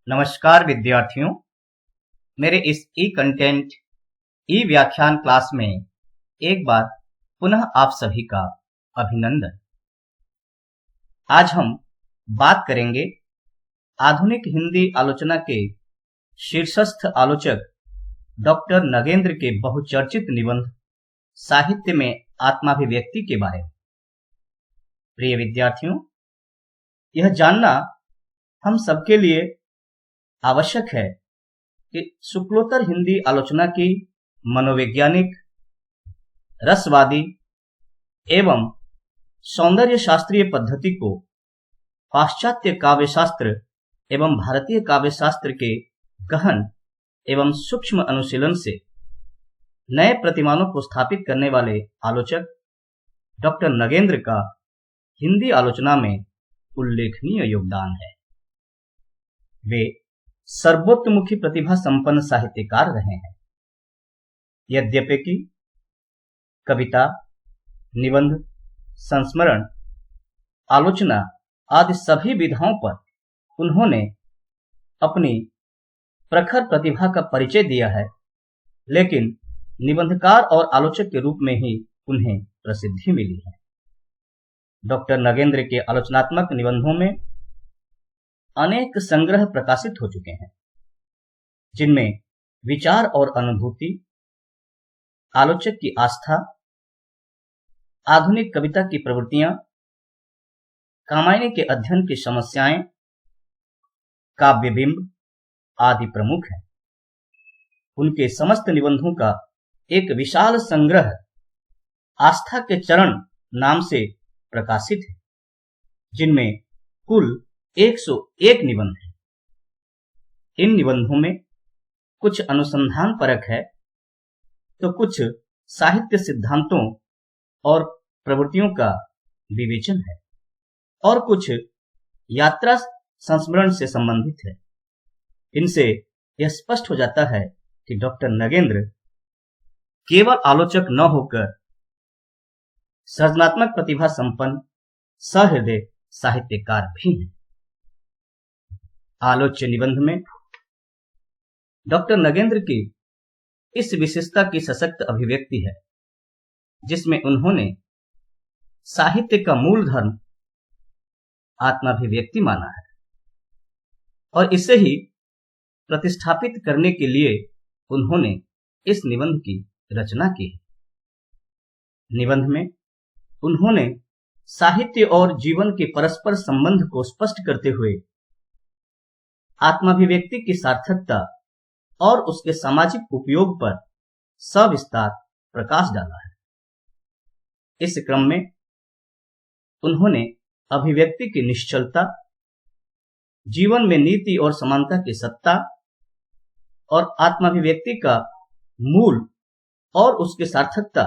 नमस्कार विद्यार्थियों, मेरे इस ई कंटेंट ई व्याख्यान क्लास में एक बार पुनः आप सभी का अभिनंदन। आज हम बात करेंगे आधुनिक हिंदी आलोचना के शीर्षस्थ आलोचक डॉक्टर नगेंद्र के बहुचर्चित निबंध साहित्य में आत्माभिव्यक्ति के बारे में। प्रिय विद्यार्थियों, यह जानना हम सबके लिए आवश्यक है कि शुक्लोत्तर हिंदी आलोचना की मनोवैज्ञानिक, रसवादी एवं सौंदर्य शास्त्रीय पद्धति को पाश्चात्य काव्यशास्त्र एवं भारतीय काव्यशास्त्र के गहन एवं सूक्ष्म अनुशीलन से नए प्रतिमानों को स्थापित करने वाले आलोचक डॉक्टर नगेंद्र का हिंदी आलोचना में उल्लेखनीय योगदान है। वे सर्वोत्तमुखी प्रतिभा संपन्न साहित्यकार रहे हैं। यद्यपि कि कविता, निबंध, संस्मरण, आलोचना आदि सभी विधाओं पर उन्होंने अपनी प्रखर प्रतिभा का परिचय दिया है, लेकिन निबंधकार और आलोचक के रूप में ही उन्हें प्रसिद्धि मिली है। डॉक्टर नगेंद्र के आलोचनात्मक निबंधों में अनेक संग्रह प्रकाशित हो चुके हैं, जिनमें विचार और अनुभूति, आलोचक की आस्था, आधुनिक कविता की प्रवृत्तियां, कामायनी के अध्ययन की समस्याएं, काव्यबिंब आदि प्रमुख हैं। उनके समस्त निबंधों का एक विशाल संग्रह आस्था के चरण नाम से प्रकाशित है, जिनमें कुल 101 निबंध हैं। इन निबंधों में कुछ अनुसंधान परक है, तो कुछ साहित्य सिद्धांतों और प्रवृत्तियों का विवेचन है, और कुछ यात्रा संस्मरण से संबंधित है। इनसे यह स्पष्ट हो जाता है कि डॉक्टर नगेंद्र केवल आलोचक न होकर सृजनात्मक प्रतिभा संपन्न सहृदय साहित्यकार भी हैं। आलोच्य निबंध में डॉक्टर नगेंद्र की इस विशेषता की सशक्त अभिव्यक्ति है, जिसमें उन्होंने साहित्य का मूल धर्म आत्माभिव्यक्ति माना है और इसे ही प्रतिष्ठापित करने के लिए उन्होंने इस निबंध की रचना की है। निबंध में उन्होंने साहित्य और जीवन के परस्पर संबंध को स्पष्ट करते हुए आत्माभिव्यक्ति की सार्थकता और उसके सामाजिक उपयोग पर सविस्तार प्रकाश डाला है। इस क्रम में उन्होंने अभिव्यक्ति की निश्चलता, जीवन में नीति और समानता की सत्ता और आत्माभिव्यक्ति का मूल और उसकी सार्थकता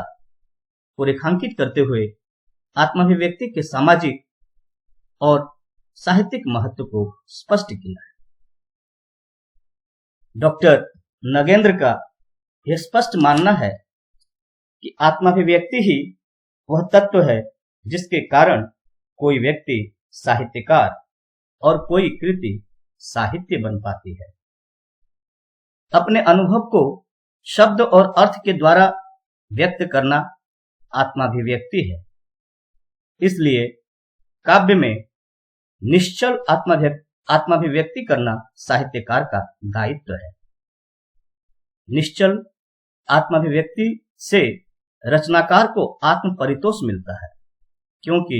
को रेखांकित करते हुए आत्माभिव्यक्ति के सामाजिक और साहित्यिक महत्व को स्पष्ट किया है। डॉक्टर नगेंद्र का यह स्पष्ट मानना है कि आत्माभिव्यक्ति ही वह तत्व है जिसके कारण कोई व्यक्ति साहित्यकार और कोई कृति साहित्य बन पाती है। अपने अनुभव को शब्द और अर्थ के द्वारा व्यक्त करना आत्माभिव्यक्ति है। इसलिए काव्य में निश्चल आत्माभिव्यक्ति करना साहित्यकार का दायित्व है। निश्चल आत्माभिव्यक्ति से रचनाकार को आत्म परितोष मिलता है, क्योंकि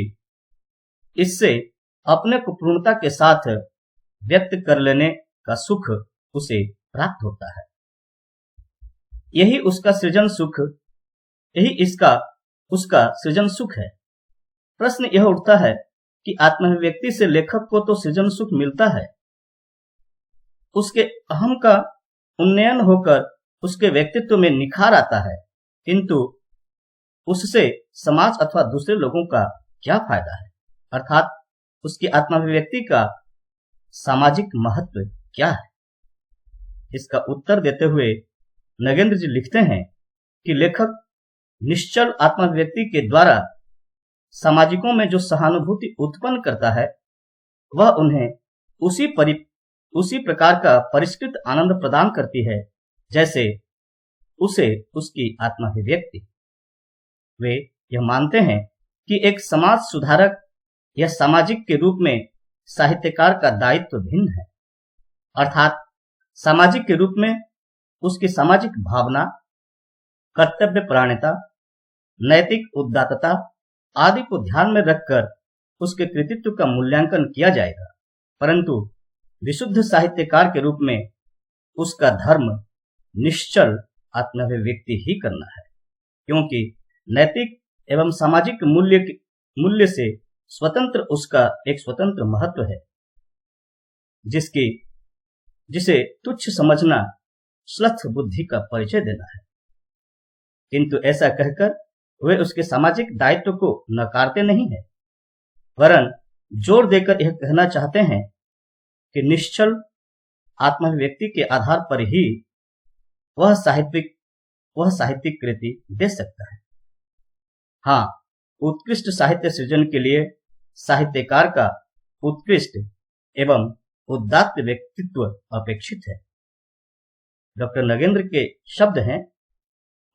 इससे अपने को पूर्णता के साथ व्यक्त कर लेने का सुख उसे प्राप्त होता है। यही उसका सृजन सुख है। प्रश्न यह उठता है कि आत्माभिव्यक्ति से लेखक को तो सृजन सुख मिलता है, उसके अहम का उन्नयन होकर उसके व्यक्तित्व में निखार आता है, किंतु उससे समाज अथवा दूसरे लोगों का क्या फायदा है, अर्थात उसकी आत्माभिव्यक्ति का सामाजिक महत्व क्या है? इसका उत्तर देते हुए नगेंद्र जी लिखते हैं कि लेखक निश्चल आत्माभिव्यक्ति के द्वारा सामाजिकों में जो सहानुभूति उत्पन्न करता है, वह उन्हें उसी उसी प्रकार का परिष्कृत आनंद प्रदान करती है जैसे उसे उसकी आत्माभिव्यक्ति। वे यह मानते हैं कि एक समाज सुधारक या सामाजिक के रूप में साहित्यकार का दायित्व भिन्न है, अर्थात सामाजिक के रूप में उसकी सामाजिक भावना, कर्तव्य परायणता, नैतिक उदात्तता आदि को ध्यान में रखकर उसके कृतित्व का मूल्यांकन किया जाएगा, परंतु विशुद्ध साहित्यकार के रूप में उसका धर्म निश्चल आत्माभिव्यक्ति ही करना है, क्योंकि नैतिक एवं सामाजिक मूल्य से स्वतंत्र उसका एक स्वतंत्र महत्व है, जिसे तुच्छ समझना श्लथ बुद्धि का परिचय देना है। किंतु ऐसा कहकर वे उसके सामाजिक दायित्व को नकारते नहीं है, वरन जोर देकर यह कहना चाहते हैं कि निश्चल आत्माभिव्यक्ति के आधार पर ही वह साहित्यिक कृति दे सकता है। हाँ, उत्कृष्ट साहित्य सृजन के लिए साहित्यकार का उत्कृष्ट एवं उदात्त व्यक्तित्व अपेक्षित है। डॉक्टर नगेंद्र के शब्द हैं,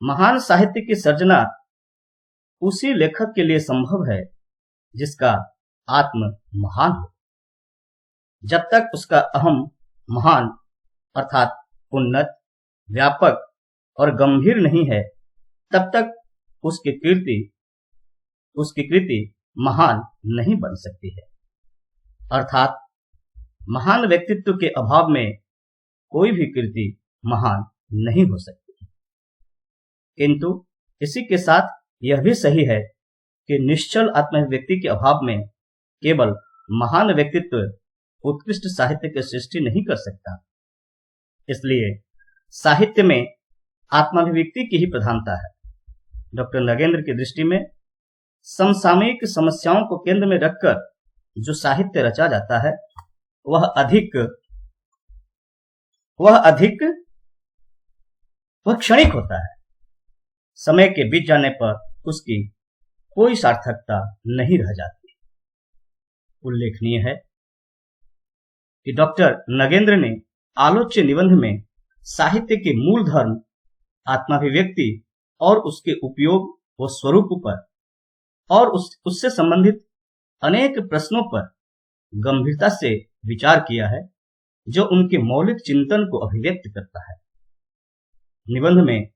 महान साहित्य की सर्जना उसी लेखक के लिए संभव है जिसका आत्म महान हो। जब तक उसका अहम महान अर्थात उन्नत, व्यापक और गंभीर नहीं है, तब तक उसकी कृति महान नहीं बन सकती है। अर्थात महान व्यक्तित्व के अभाव में कोई भी कृति महान नहीं हो सकती। किंतु इसी के साथ यह भी सही है कि निश्चल आत्माभिव्यक्ति के अभाव में केवल महान व्यक्तित्व उत्कृष्ट साहित्य की सृष्टि नहीं कर सकता। इसलिए साहित्य में आत्माभिव्यक्ति की ही प्रधानता है। डॉक्टर नगेंद्र की दृष्टि में समसामयिक समस्याओं को केंद्र में रखकर जो साहित्य रचा जाता है वह क्षणिक होता है। समय के बीत जाने पर उसकी कोई सार्थकता नहीं रह जाती। उल्लेखनीय है कि डॉक्टर नगेंद्र ने आलोच्य निबंध में साहित्य के मूल धर्म आत्माभिव्यक्ति और उसके उपयोग व स्वरूप पर और उससे संबंधित अनेक प्रश्नों पर गंभीरता से विचार किया है, जो उनके मौलिक चिंतन को अभिव्यक्त करता है। निबंध में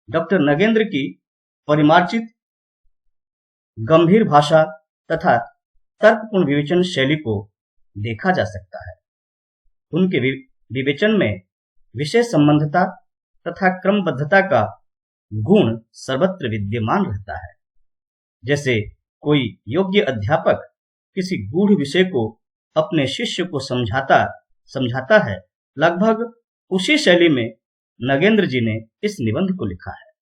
डॉक्टर नगेंद्र की परिमार्जित गंभीर भाषा तथा तर्कपूर्ण विवेचन शैली को देखा जा सकता है। उनके विवेचन में विषय संबंधता तथा क्रमबद्धता का गुण सर्वत्र विद्यमान रहता है। जैसे कोई योग्य अध्यापक किसी गूढ़ विषय को अपने शिष्य को समझाता है, लगभग उसी शैली में नगेंद्र जी ने इस निबंध को लिखा है।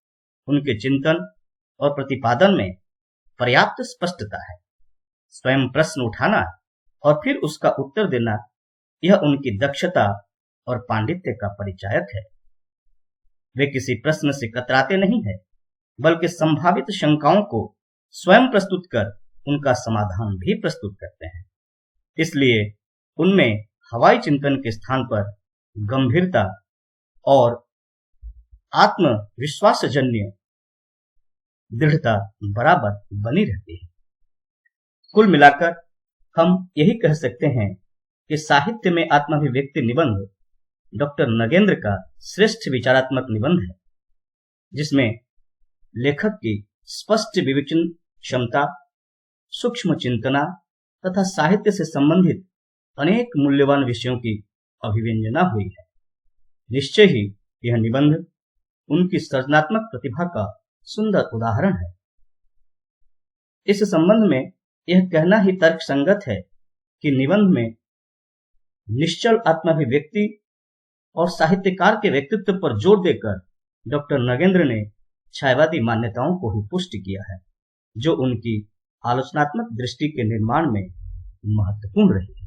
उनके चिंतन और प्रतिपादन में पर्याप्त स्पष्टता है। स्वयं प्रश्न उठाना और फिर उसका उत्तर देना, यह उनकी दक्षता और पांडित्य का परिचायक है। वे किसी प्रश्न से कतराते नहीं है, बल्कि संभावित शंकाओं को स्वयं प्रस्तुत कर उनका समाधान भी प्रस्तुत करते हैं। इसलिए उनमें हवाई चिंतन के स्थान पर गंभीरता और आत्मविश्वासजन्य दृढ़ता बराबर बनी रहती है। कुल मिलाकर हम यही कह सकते हैं कि साहित्य में आत्माभिव्यक्ति निबंध डॉक्टर नगेंद्र का श्रेष्ठ विचारात्मक निबंध है, जिसमें लेखक की स्पष्ट विवेचन क्षमता, सूक्ष्म चिंतना तथा साहित्य से संबंधित अनेक मूल्यवान विषयों की अभिव्यंजना हुई है। निश्चय ही यह निबंध उनकी सृजनात्मक प्रतिभा का सुंदर उदाहरण है। इस संबंध में यह कहना ही तर्कसंगत है कि निबंध में निश्चल आत्माभिव्यक्ति और साहित्यकार के व्यक्तित्व पर जोर देकर डॉक्टर नगेंद्र ने छायावादी मान्यताओं को ही पुष्ट किया है, जो उनकी आलोचनात्मक दृष्टि के निर्माण में महत्वपूर्ण रही।